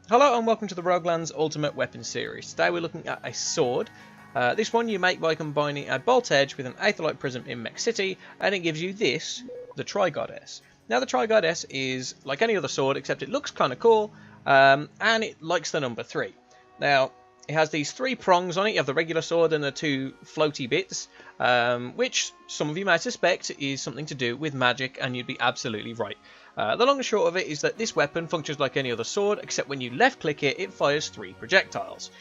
Hello and welcome to the RogueLands Ultimate Weapon Series. Today we're looking at a sword. This one you make by combining a bolt edge with an aetherite prism in Mech City, and it gives you this, the Trigoddess. Now the Trigoddess is like any other sword, except it looks kind of cool, and it likes the number 3. Now it has these 3 prongs on it. You have the regular sword and the 2 floaty bits, which some of you might suspect is something to do with magic, and you'd be absolutely right. The long and short of it is that this weapon functions like any other sword, except when you left click it, it fires 3 projectiles.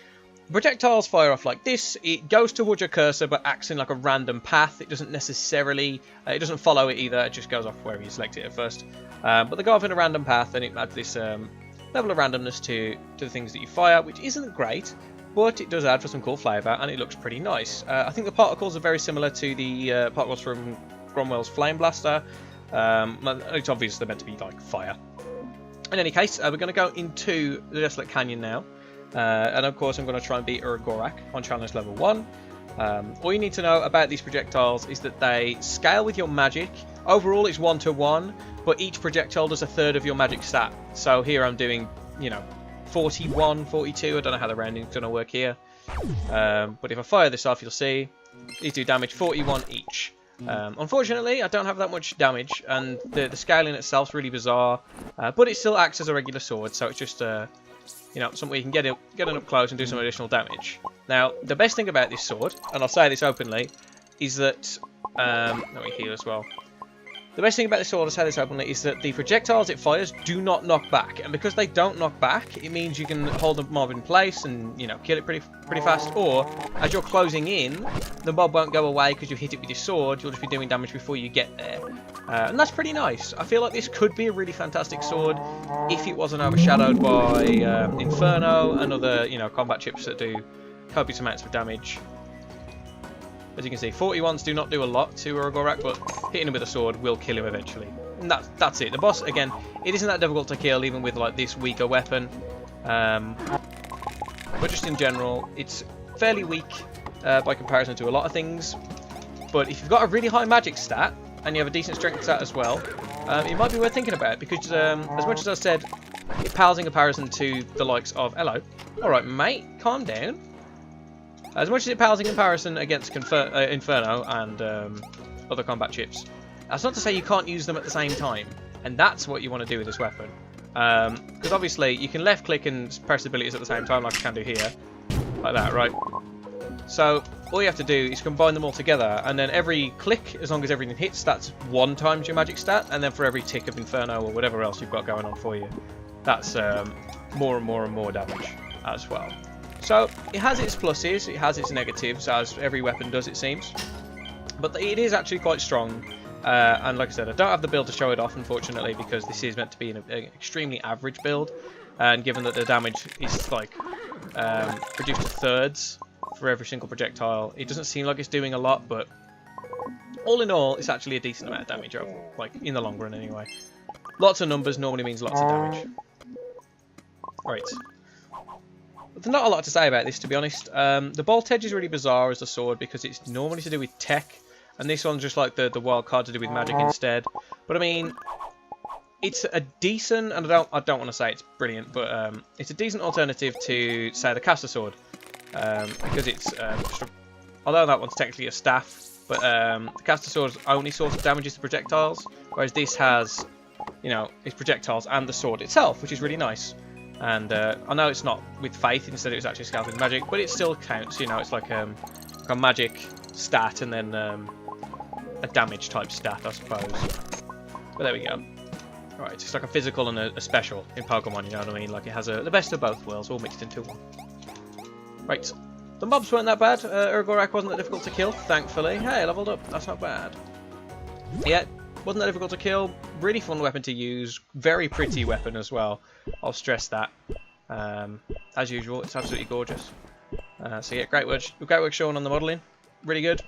Projectiles fire off like this. It goes towards your cursor but acts in like a random path. It doesn't necessarily, it doesn't follow it either, it just goes off wherever you select it at first. But they go off in a random path, and it adds this level of randomness to the things that you fire, which isn't great, but it does add for some cool flavour, and it looks pretty nice. I think the particles are very similar to the particles from Cromwell's Flame Blaster. It's obvious they're meant to be like fire. In any case, we're going to go into the Desolate Canyon now, and of course I'm going to try and beat Urgorak on challenge level 1. All you need to know about these projectiles is that they scale with your magic. Overall it's 1 to 1, but each projectile does a third of your magic stat. So here I'm doing, 41, 42, I don't know how the rounding's going to work here. But if I fire this off, you'll see these do damage 41 each. Unfortunately, I don't have that much damage, and the scaling itself is really bizarre, but it still acts as a regular sword, so it's just something where you can get it up close and do some additional damage. Now, the best thing about this sword, and I'll say this openly, is that let me heal as well. The best thing about this sword, I'll say this openly, is that the projectiles it fires do not knock back, and because they don't knock back, it means you can hold the mob in place and kill it pretty fast. Or as you're closing in, the mob won't go away because you hit it with your sword. You'll just be doing damage before you get there, and that's pretty nice. I feel like this could be a really fantastic sword if it wasn't overshadowed by Inferno and other combat chips that do copious amounts of damage. As you can see, 41s do not do a lot to Urgorak, but hitting him with a sword will kill him eventually. And that's it. The boss, again, it isn't that difficult to kill, even with like this weaker weapon. But just in general, it's fairly weak by comparison to a lot of things. But if you've got a really high magic stat, and you have a decent strength stat as well, it might be worth thinking about, because as much as I said, it pales in comparison to the likes of... Hello. Alright, mate, calm down. As much as it pales in comparison against Inferno and other combat chips, that's not to say you can't use them at the same time, and that's what you want to do with this weapon. Because obviously you can left click and press abilities at the same time, like I can do here, like that, right? So all you have to do is combine them all together, and then every click, as long as everything hits, that's 1 times your magic stat, and then for every tick of Inferno or whatever else you've got going on for you, that's more and more and more damage as well. So it has its pluses, it has its negatives, as every weapon does, it seems. But it is actually quite strong. And like I said, I don't have the build to show it off, unfortunately, because this is meant to be an extremely average build. And given that the damage is like reduced to thirds for every single projectile, it doesn't seem like it's doing a lot. But all in all, it's actually a decent amount of damage, like in the long run anyway. Lots of numbers normally means lots of damage. Right. There's not a lot to say about this, to be honest. The bolt edge is really bizarre as a sword because it's normally to do with tech, and this one's just like the wild card to do with magic instead. But I mean, it's a decent, and I don't want to say it's brilliant, but it's a decent alternative to, say, the caster sword, because it's although that one's technically a staff, but the caster sword only sort of damages the projectiles, whereas this has, its projectiles and the sword itself, which is really nice. And I know it's not with faith, instead it's actually scaled with magic, but it still counts, it's like a magic stat and then a damage type stat, I suppose. But there we go. Alright, it's like a physical and a special in Pokemon, you know what I mean? Like it has the best of both worlds all mixed into one. Right, the mobs weren't that bad. Urgorak wasn't that difficult to kill, thankfully. Hey, I leveled up, that's not bad. Yeah, wasn't that difficult to kill. Really fun weapon to use. Very pretty weapon as well. I'll stress that. As usual, it's absolutely gorgeous. So yeah, great work shown on the modelling. Really good.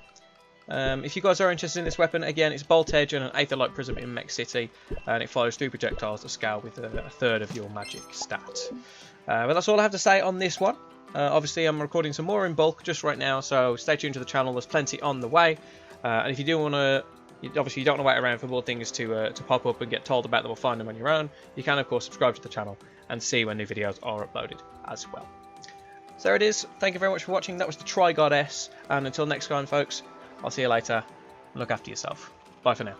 If you guys are interested in this weapon, again, it's bolt edge and an aetherite prism in Mech City, and it fires 3 projectiles to scale with a third of your magic stat. But that's all I have to say on this one. Obviously, I'm recording some more in bulk just right now, so stay tuned to the channel. There's plenty on the way. And if you do want to Obviously, you don't want to wait around for more things to pop up and get told about them or find them on your own. You can, of course, subscribe to the channel and see when new videos are uploaded as well. So there it is. Thank you very much for watching. That was the Trigoddess. And until next time, folks, I'll see you later. Look after yourself. Bye for now.